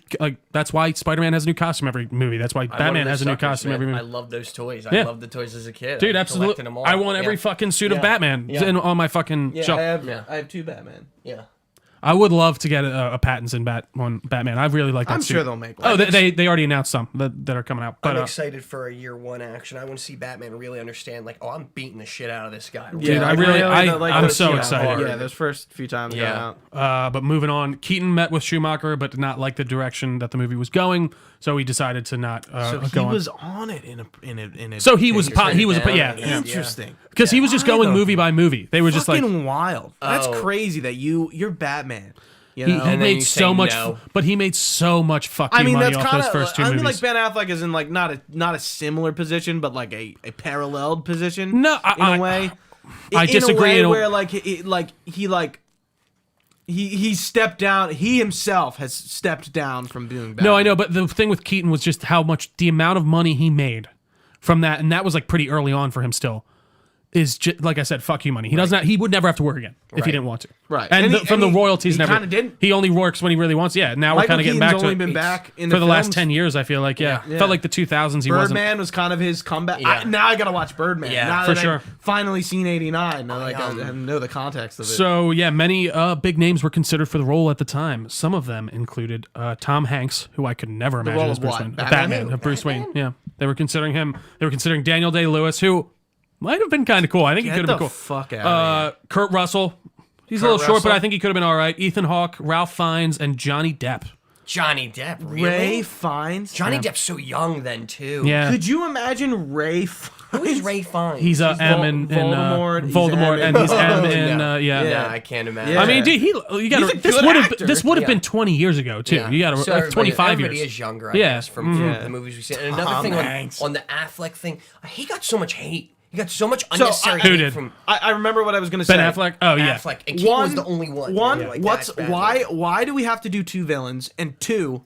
That's why Spider-Man has a new costume every movie. That's why I'm one Batman of those has a new suckers, costume man. every movie. I love those toys. Yeah. I loved the toys as a kid. Dude, I absolutely. collected them all. I want every Yeah. fucking suit of Yeah. Batman Yeah. on my fucking Yeah, shelf. I have two Batman. Yeah. I would love to get a Pattinson Batman. I really like that I'm suit. sure they'll make one. Oh, they already announced some that are coming out. But I'm excited for a year one action. I want to see Batman really understand, like, oh, I'm beating the shit out of this guy. Dude, I'm so excited. Yeah, those first few times going out. But moving on, Keaton met with Schumacher, but did not like the direction that the movie was going, so he decided to not So he go on. was on it in a. So he was Yeah. interesting. because he was just going movie by movie. They were just like Fucking wild. That's crazy that you're Batman. You know? he then made you so say much, no. but he made so much fucking money that's off kind those first two I movies. mean, like Ben Affleck is in like not a similar position, but like a paralleled position. No, in a way. I disagree. In a way where he stepped down. He himself has stepped down from doing Batman. No, I know, but the thing with Keaton was just how much the amount of money he made from that, and that was like pretty early on for him still. Is just, like I said, fuck you money. He doesn't. He would never have to work again if he didn't want to. Right. And, And from the royalties, he never. kinda didn't. He only works when he really wants. Yeah. Now we're Michael kind of getting Keaton's back to only it. been back in for the last films. 10 years. I feel like Yeah. felt like the 2000s. He wasn't. Birdman was kind of his comeback. Yeah. Now I gotta watch Birdman. Yeah, now for that sure. I've finally seen '89. I know the context of it. So yeah, many big names were considered for the role at the time. Some of them included Tom Hanks, who I could never imagine role as of Bruce what? Wayne. Batman? Of Bruce Wayne. Yeah, they were considering him. They were considering Daniel Day-Lewis, who might have been kind of cool. I think he Get could have the been cool. fuck out of here. Kurt Russell. He's a little short, but Russell? I think he could have been all right. Ethan Hawke, Ralph Fiennes, and Johnny Depp. Johnny Depp, really? Ray Fiennes. Johnny Depp's so young then too. Yeah, Could you imagine Ray Fiennes? Who is Ray Fiennes? he's M in Voldemort. He's Voldemort, M and he's M Oh, in no. yeah. No, I can't imagine. Yeah. I mean, dude, you got He's a this good would have actor. this would have Yeah. been 20 years ago too. Yeah. You got So everybody- 25 everybody years. is younger, I Yeah. guess, from the movies we've seen. And another Tom thing Hanks. on the Affleck thing, he got so much hate. He got so much So, unnecessary Who hate did? from I remember what I was gonna say. Ben Affleck. Oh yeah. Affleck. And Keaton was the only one. Like, What's that's bad. why do we have to do two villains? And two,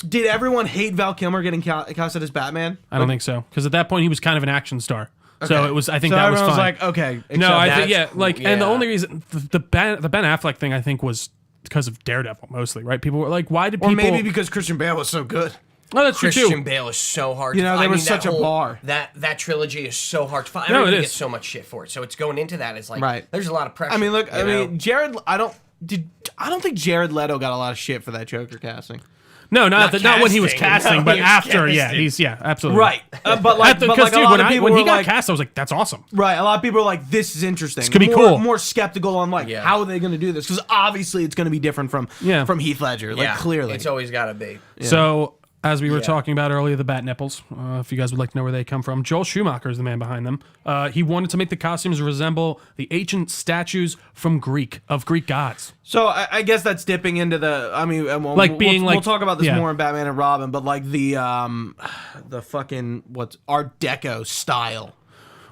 did everyone hate Val Kilmer getting casted as Batman? I don't think so, because at that point he was kind of an action star. So Okay. it was. I think So that was everyone fine. was like, okay. No, I accept think That's yeah, cool, and the yeah. only reason the Ben Affleck thing I think was because of Daredevil mostly, right? People were like, why did or people? maybe because Christian Bale was so good. Oh, that's true Christian too. Bale is so hard. You know, to there I was mean, such a bar. That trilogy is so hard to find. No, it Everybody is. gets so much shit for it. So it's going into that. It's like Right. there's a lot of pressure. I mean, look. you know? Jared. I don't think Jared Leto got a lot of shit for that Joker casting. No, not when he was casting. casting, No, but he was after. Yeah, casting. he's absolutely Right. But like, Because a dude, lot of people when he were got like, cast, I was like, that's awesome. right. A lot of people are like, this is interesting. This could be cool. More skeptical on like, Yeah. how are they going to do this? Because obviously it's going to be different from Heath Ledger. Like yeah, clearly. it's always got to be. So, as we were Yeah. talking about earlier, the bat nipples, if you guys would like to know where they come from, Joel Schumacher is the man behind them. He wanted to make the costumes resemble the ancient statues from Greek gods. So I guess that's dipping into the. I mean, and we'll talk about this more in Batman and Robin, but like the fucking what's Art Deco style.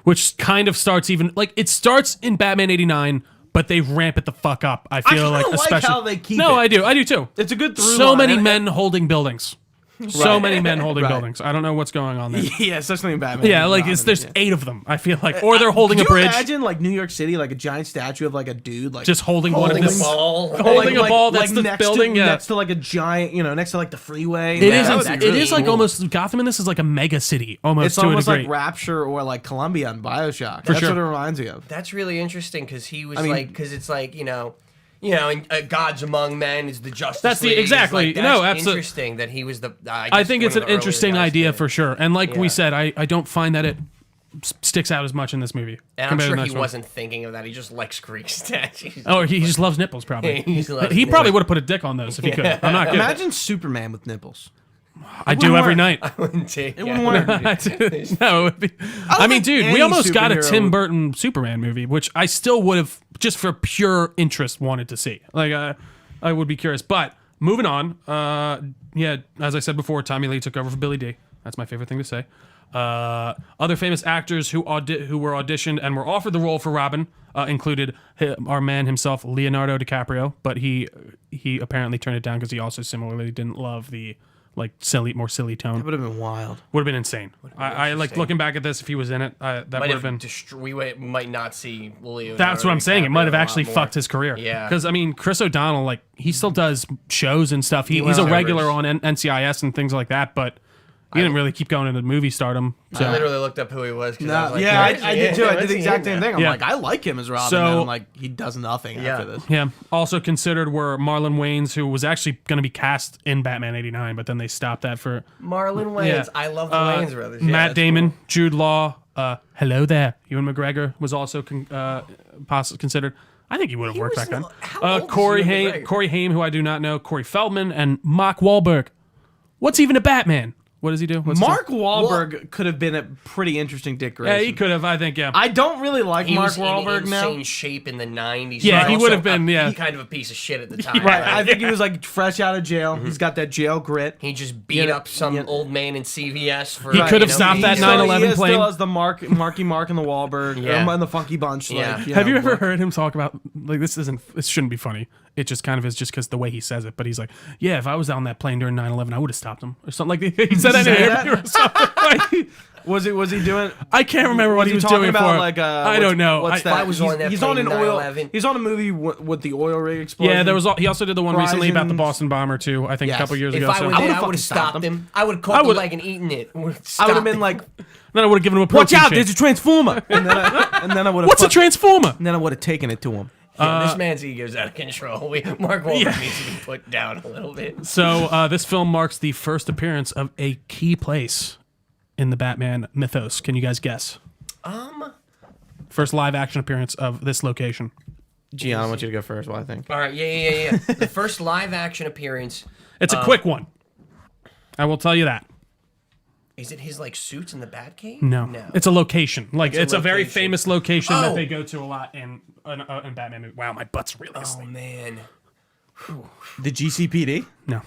Which kind of starts it starts in Batman 89, but they ramp it the fuck up. I feel kinda like, like especially how they keep No, it. I do too. It's a good through So line. many And- men holding buildings. So many men holding Right. buildings. I don't know what's going on there. Yeah, especially in Batman. Yeah, and like Robin, there's yeah. 8 of them. I feel like, or they're holding Could a bridge, you imagine like New York City, like a giant statue of like a dude, like just holding one of Holding a this. ball. Holding a ball that's the next building, to, yeah. next to like a giant, next to like the freeway. It Yeah, is. that It would be is like cool. almost Gotham. In this is like a mega city, almost It's to almost a degree. like Rapture or like Columbia and Bioshock. That's sure. what it reminds me of. That's really interesting because he was mean- because it's like and gods among men is the Justice That's the- League. It's exactly. Like, No, that's absolute- interesting that he was the. I think it's an interesting idea for sure. And like we Yeah. said, I don't find that it sticks out as much in this movie. And I'm compared to sure the he next one. wasn't thinking of that. He just likes Greek statues. Oh, he just loves nipples, probably. He just loves He probably nipples. would have put a dick on those if he could. I'm not kidding. Imagine Superman with nipples. I do every work. night. I wouldn't take It wouldn't work. No, it would be, I mean, think dude, we any almost got a superhero Tim would- Burton Superman movie, which I still would have, just for pure interest, wanted to see. Like, I would be curious. But moving on, as I said before, Tommy Lee took over for Billy D. That's my favorite thing to say. Other famous actors who were auditioned and were offered the role for Robin included our man himself, Leonardo DiCaprio, but he apparently turned it down because he also similarly didn't love the more silly tone. Would have been wild. Would have been insane. I like looking back at this. If he was in it, that would have been. We might not see Leonardo. That's what I'm saying. It might have DiCaprio a lot actually more. fucked his career. Yeah. Because I mean, Chris O'Donnell, like he still does shows and stuff. He's a went regular on on NCIS and things like that. But He didn't really keep going into movie stardom. So. I literally looked up who he was. No, I was like, yeah, where's I he did in? too. I Where's did the he exact in same there? thing. I'm Yeah. like, I like him as Robin. So- And I'm like, he does nothing after this. Yeah. Also considered were Marlon Wayans, who was actually going to be cast in Batman '89, but then they stopped that for Marlon Wayans. Yeah. I love the Wayans brothers. Yeah, Matt that's Damon, cool. Jude Law. Hello there. Ewan McGregor was also considered. I think he would have worked was back then. not- how old is Corey Ewan Haim, McGregor? Corey Haim, who I do not know. Corey Feldman and Mark Wahlberg. What's even a Batman? What does he do? What's his Mark Wahlberg could have been a pretty interesting Dick name? Grayson. Yeah, he could have. I think. Yeah. I don't really like He Mark was Wahlberg in now. insane shape in the 90s. Yeah, but he also would have been, yeah. kind of a piece of shit at the time. Right, I think he was like fresh out of jail. He's got that jail grit. He just beat Yeah, up some yeah. old man in CVS for. He could have you know, stopped that he's- 9/11 He plane. still has the Marky Mark and the Wahlberg Yeah. and the Funky Bunch. Yeah. Like, Have you know, ever but- heard him talk about like this shouldn't be funny. It just kind of is just because the way he says it. But he's like, yeah, if I was on that plane during 9/11, I would have stopped him or something like that. He said that in an Say that? interview or something. Like, Was he doing? I can't remember what he was talking doing about for. like I don't know. What's I- that? I was on that he's on plane an oil. 9/11. He's on a movie with the oil rig explosion. Yeah, there was. He also did the one recently about the Horizons. Boston bomber too. I think a Yes. couple years If ago. I So. were I there, would've I would fucking have stopped stopped him. I would have caught the would've- leg and eaten it. I would have been like, Then I would have given him a "Watch protein out! shake. There's a transformer!" And then I would have. What's a transformer? And then I would have taken it to him. Yeah, this man's ego's out of control. Mark Wahlberg needs to be put down a little bit. So this film marks the first appearance of a key place in the Batman mythos. Can you guys guess? First live action appearance of this location. Gian, I want you to go first. What I think. All right, yeah. The first live action appearance. It's a quick one. I will tell you that. Is it his like suits in the Batcave? No, it's a location. Like it's a a very location. famous location that Oh. they go to a lot in Batman. Movie. Wow, my butt's really Oh asleep. man, The GCPD. No,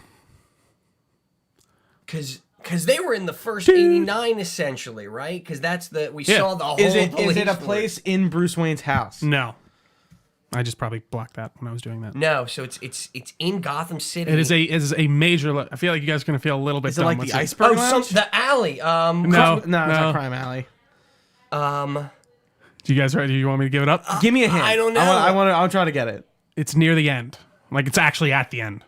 because they were in the first '89 essentially, right? Because that's we saw the whole. Is it police a force. place in Bruce Wayne's house? no. I just probably blocked that when I was doing that. No, so it's in Gotham City. It is a major. I feel like you guys are gonna feel a little bit. Is it dumb like once the you- iceberg Oh, lounge? the alley. No, No, it's no. not Crime Alley. Do you guys ready? Do you want me to give it up? Give me a hint. I don't know. I'll try to get it. It's near the end. Like it's actually at the end.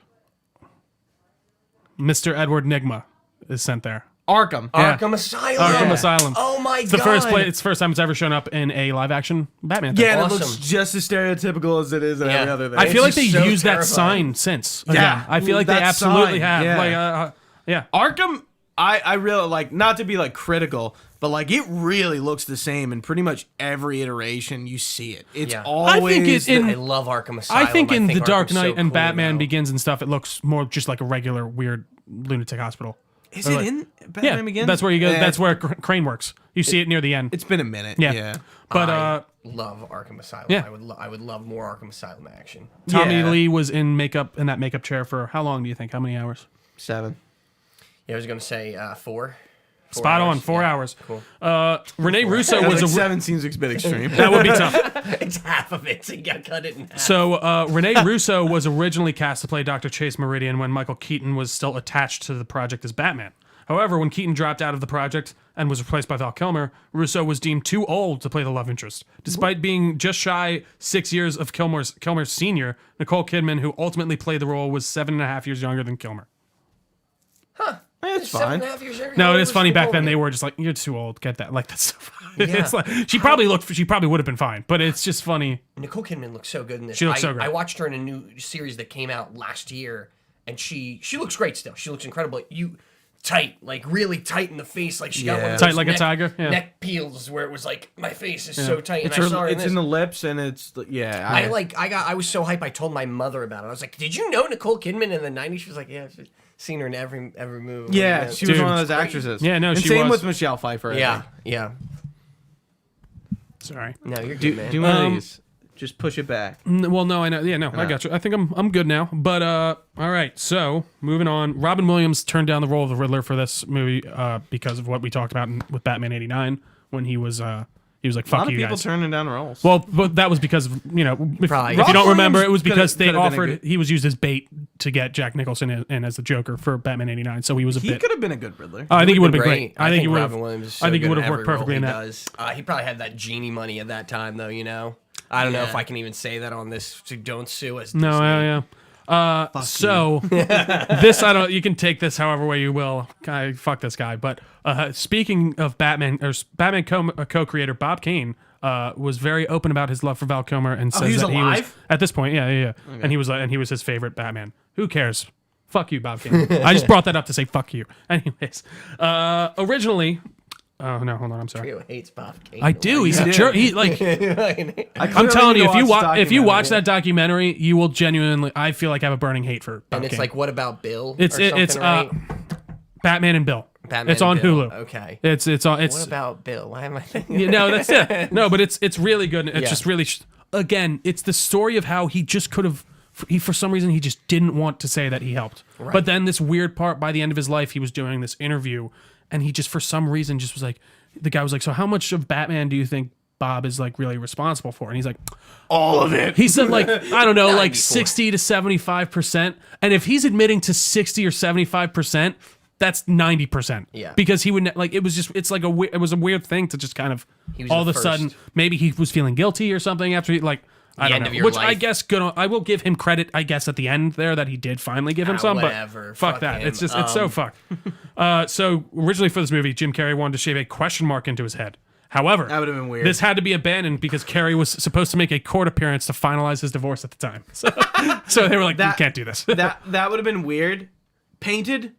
Mr. Edward Nygma is sent there. Arkham. Yeah. Arkham Asylum. Arkham Asylum. Oh my It's god. the first play. It's the first time it's ever shown up in a live action Batman. Thing. Yeah, and Awesome. it looks just as stereotypical as it is in every Yeah. other thing. I feel like It's they just so used that terrifying. sign since. Yeah. Again. I feel like they That absolutely sign, have. yeah. Like, yeah. Arkham, I really like, not to be like critical, but like it really looks the same in pretty much every iteration you see it. It's Yeah. always. I think it's in- I love Arkham Asylum. I think in The Dark Arkham's so Knight and cool Batman now. Begins and stuff, it looks more just like a regular weird lunatic hospital. Is Or it like- in Batman Yeah, Begins? that's where you go. Yeah. That's where Crane works. You see it near the end. It's been a minute. Yeah. Yeah. But I love Arkham Asylum. Yeah. I would love more Arkham Asylum action. Tommy Yeah. Lee was in that makeup chair for how long do you think? How many hours? 7. Yeah, I was gonna say 4. Spot on, 4 Yeah. hours. Cool. Renee Russo was a 7 seems a bit extreme. that would be tough. It's half of it, so you gotta cut it in half. So Renee Russo was originally cast to play Dr. Chase Meridian when Michael Keaton was still attached to the project as Batman. However, when Keaton dropped out of the project and was replaced by Val Kilmer, Russo was deemed too old to play the love interest. Despite being just shy 6 years of Kilmer's senior, Nicole Kidman, who ultimately played the role, was 7.5 years younger than Kilmer. It's 7.5 years younger. No, How it old is was funny back Nicole then. Kidman? They were just like, "You're too old. Get that." Like that's so funny. Yeah. It's like she probably would have been fine, but it's just funny. Nicole Kidman looks so good in this. She looks so great. I watched her in a new series that came out last year, and she looks great still. She looks incredible. Tight, like really tight in the face, like she got one of Tight those like a tiger? Yeah. neck peels where it was like my face is so tight. It's, And I saw her it's in in this. the lips and it's yeah. I was so hyped. I told my mother about it. I was like, "Did you know Nicole Kidman in the '90s?" She was like, "Yeah, I've seen her in every movie." Yeah, she was Dude. one of those actresses. Yeah, no, and she same was. with Michelle Pfeiffer. I Yeah, think. yeah. Sorry. No, you're good, Do, man. do one of these. Just push it back. Well, no, I know. Yeah, no, I got you. I think I'm good now. But all right. So moving on. Robin Williams turned down the role of the Riddler for this movie because of what we talked about with Batman '89 when he was like, A "Fuck lot of you people guys." turning down roles. Well, but that was because of, if Probably. you don't Robin remember, Williams it was because they could've been a offered. good- He was used as bait to get Jack Nicholson in as the Joker for Batman '89. So he was a he bit. could have been a good Riddler. I think he would have been Great. great. I think he would have. Robin Williams is so I think he good would in have worked every role perfectly in he that. does. He probably had that genie money at that time, though. I don't know if I can even say that on this. So don't sue us. No, Disney. yeah. So this you can take this however way you will. Fuck this guy. But speaking of Batman, co-creator Bob Kane was very open about his love for Val Kilmer and says he's that he was alive? at this point. Yeah. Okay. And he was his favorite Batman. Who cares? Fuck you, Bob Kane. I just brought that up to say fuck you. Anyways, originally. Oh no! Hold on. I'm sorry. Trio hates Bob Kane. I do. He's a jerk. He like. I'm clearly telling need you, to watch if you the watch that documentary, you will genuinely. I feel like have a burning hate for. Bob And it's Kane. like, what about Bill? It's right? Batman and Bill. Batman it's on and Bill. Hulu. Okay. It's What about Bill? Why am I thinking? no, that's it. No, but it's really good. It's Yeah. just really again, it's the story of how he just could have. For some reason, he just didn't want to say that he helped. Right. But then this weird part by the end of his life, he was doing this interview, and he just for some reason just was like, the guy was like, so how much of Batman do you think Bob is like really responsible for? And he's like, All of it. he said like, I don't know, like 94. 60 to 75%. And if he's admitting to 60 or 75%, that's 90%. Yeah. Because he would like, it was a weird thing to just kind of He was all of the a sudden, first. maybe he was feeling guilty or something after he like, I don't end know. of your Which I life. guess I will give him credit, I guess, at the end there that he did finally give him some, whatever. but fuck Fuck that. him. It's just, it's so fucked. So originally for this movie, Jim Carrey wanted to shave a question mark into his head. However, That would've been weird. This had to be abandoned because Carrey was supposed to make a court appearance to finalize his divorce at the time. So they were like, we can't do this. that would have been weird. Painted,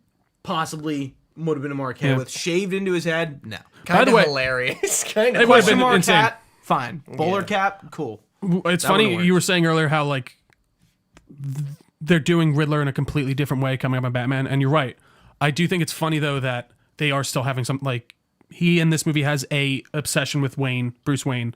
possibly would have been more okay Yeah. with. Shaved into his head, no. Kind the of way- hilarious. Kind It of. would've Question been mark insane. hat, fine. Bowler cap, cool. It's That funny would've worked. you were saying earlier how like they're doing Riddler in a completely different way coming up on Batman, and you're right. I do think it's funny though that they are still having some like he in this movie has a obsession with Bruce Wayne,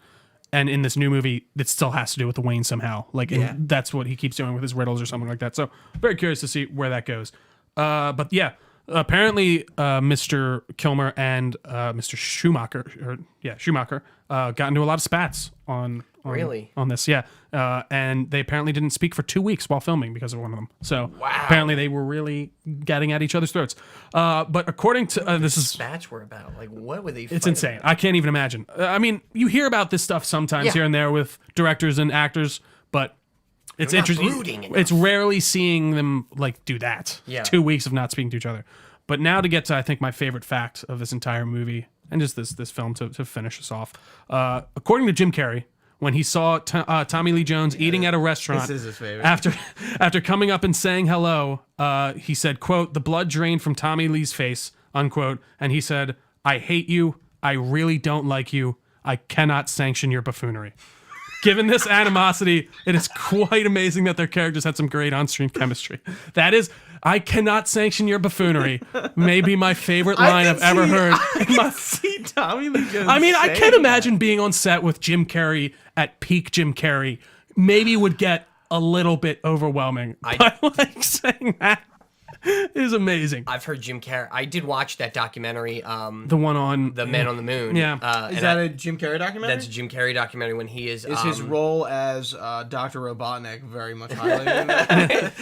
and in this new movie it still has to do with the Wayne somehow. Like Yeah. and that's what he keeps doing with his riddles or something like that. So very curious to see where that goes. But yeah. Apparently, Mr. Kilmer and Mr. Schumacher got into a lot of spats on Really? on this, yeah. And they apparently didn't speak for 2 weeks while filming because of one of them. So apparently they were really getting at each other's throats. But according to this is Spats were about like what were they? it's insane. I can't even imagine. I mean, you hear about this stuff sometimes here and there with directors and actors, but it's They're not interesting. brooding enough. It's rarely seeing them like do that. Yeah. 2 weeks of not speaking to each other. But now to get to I think my favorite fact of this entire movie and just this film to finish us off. According to Jim Carrey, when he saw Tommy Lee Jones eating at a restaurant, This is his favorite. after coming up and saying hello, he said, quote, "The blood drained from Tommy Lee's face," unquote, and he said, "I hate you. I really don't like you. I cannot sanction your buffoonery." Given this animosity, it is quite amazing that their characters had some great on-screen chemistry. That is, "I cannot sanction your buffoonery," may be my favorite line I've ever heard. See Tommy Lee Jones. I mean, I saying can that. imagine being on set with Jim Carrey at peak Jim Carrey. Maybe would get a little bit overwhelming. But like saying that is amazing. I've heard Jim Carrey. I did watch that documentary, The one on The Man on the Moon. Yeah. Is and that a Jim Carrey documentary? that's a Jim Carrey documentary when he is. Is his role as Dr. Robotnik very much highlighted in that?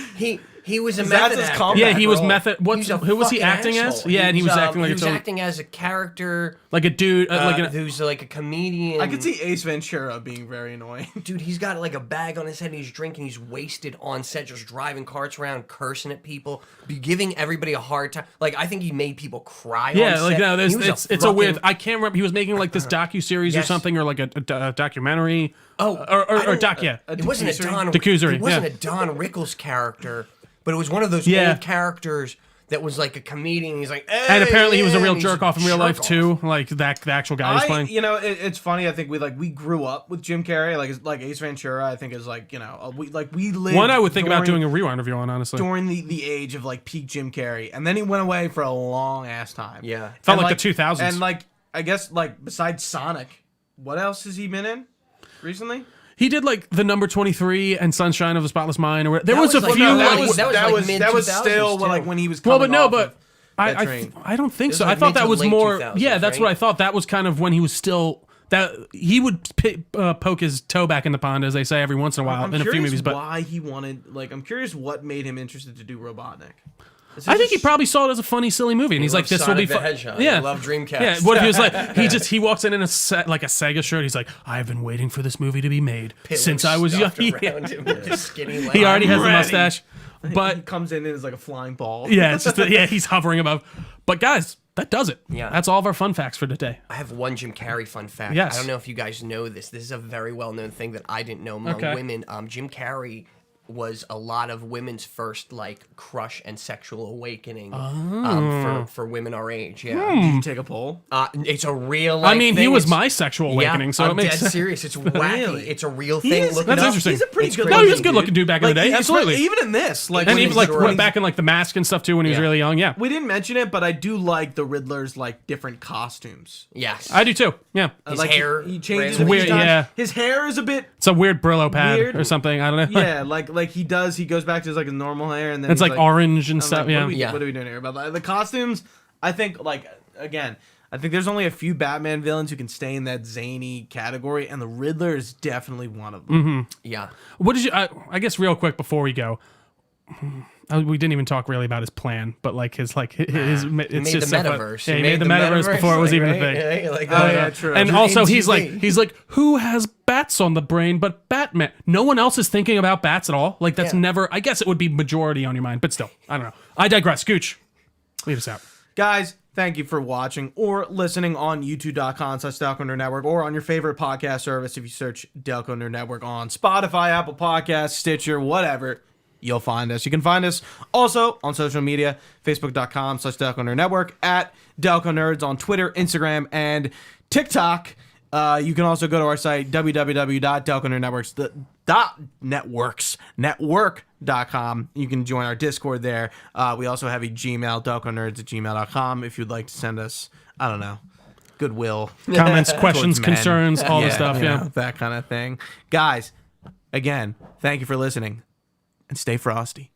He was a That's method his actor. comeback Yeah, he was role. method. He's a Who was he fucking acting asshole. as? Yeah, and he was acting like he a was total, acting as a character, like a dude, who's like a comedian. I could see Ace Ventura being very annoying. Dude, he's got like a bag on his head and he's drinking. He's wasted on set, just driving carts around, cursing at people, giving everybody a hard time. Like, I think he made people cry. Yeah, on like set. no, He was it's a weird. fucking- I can't remember. He was making like this docu-series or Yes. something, or like a documentary. Oh, or doc. Yeah, It wasn't a Don. Docusery, It wasn't yeah. a Don Rickles character, but it was one of those Yeah. old characters that was like a comedian. He's like, hey, and apparently he was a real and he's jerk off in real life jerk too. off. Like that, the actual guy he's playing. It's funny. I think we grew up with Jim Carrey. Like Ace Ventura, I think is like we lived. One I would think about during- doing a rewind review on, honestly. during the age of like peak Jim Carrey, and then he went away for a long ass time. Yeah. Felt And, like the 2000s. And like I guess like besides Sonic, what else has he been in recently? He did like the number 23 and Sunshine of a Spotless Mind. Or there That was a was like- few. no, like, that was that was mid-2000s still too. like when he was well, coming but no, off but of that I train. don't think was so. like I thought mid that to was late more. 2000s, Yeah, that's what right? I thought. That was kind of when he was still that he would poke his toe back in the pond, as they say, every once in a while I'm in a few curious movies. But why he wanted I'm curious what made him interested to do Robotnik. I think he probably saw it as a funny, silly movie, and he's like, "This will be fun." Yeah, I love Dreamcast. Yeah, what if he was like, he walks in a like a Sega shirt. He's like, "I've been waiting for this movie to be made since I was young." Around him with his skinny legs. He already has the ready. mustache, He but comes in and is like a flying ball. yeah, it's just he's hovering above. But guys, that does it. Yeah. That's all of our fun facts for today. I have one Jim Carrey fun fact. Yes. I don't know if you guys know this. This is a very well-known thing that I didn't know among women. Jim Carrey was a lot of women's first like crush and sexual awakening for women our age. Yeah, Did you take a poll? it's a real. I mean, thing. he was It's- my sexual awakening, so I'm it makes dead sense. serious. It's wacky. Really? It's a real He thing. is- Look That's it up. interesting. He's a pretty It's good. crazy. No, he was a good-looking dude back in the day. Absolutely. Even in this, like, And when even he's like when he- back in like the mask and stuff too when he was Yeah. really young. Yeah, we didn't mention it, but I do like the Riddler's like different costumes. Yes, I do too. Yeah, His Like hair he changes randomly it each Weird, time. yeah. His hair is a bit it's a weird Brillo pad Weird. or something. I don't know. yeah, like he goes back to his like his normal hair and then It's he's like orange and I'm stuff. like, Yeah. what are we doing here about that? The costumes? I think like again, I think there's only a few Batman villains who can stay in that zany category, and the Riddler is definitely one of them. Yeah. What did you? I guess real quick before we go, we didn't even talk really about his plan, but like his it's He made the just so fun. metaverse. Yeah, he made the metaverse before it was like, even a right? thing. Yeah, like, Oh, yeah, true. And Dream also TV. he's like, who has bats on the brain but Batman? No one else is thinking about bats at all. Like that's Yeah. never. I guess it would be majority on your mind, but still, I don't know. I digress. Scooch, lead us out. Guys, thank you for watching or listening on youtube.com/Delco Nerd Network or on your favorite podcast service. If you search Delco Nerd Network on Spotify, Apple Podcasts, Stitcher, whatever, you'll find us. You can find us also on social media, facebook.com/Delco Nerd Network, at Delco Nerds on Twitter, Instagram, and TikTok. You can also go to our site, www.delconerdnetworks.com. You can join our Discord there. We also have a Gmail, delconerds@gmail.com, if you'd like to send us, I don't know, goodwill. Comments, questions, towards men. concerns, all the stuff. you Yeah. know, that kind of thing. Guys, again, thank you for listening, and stay frosty.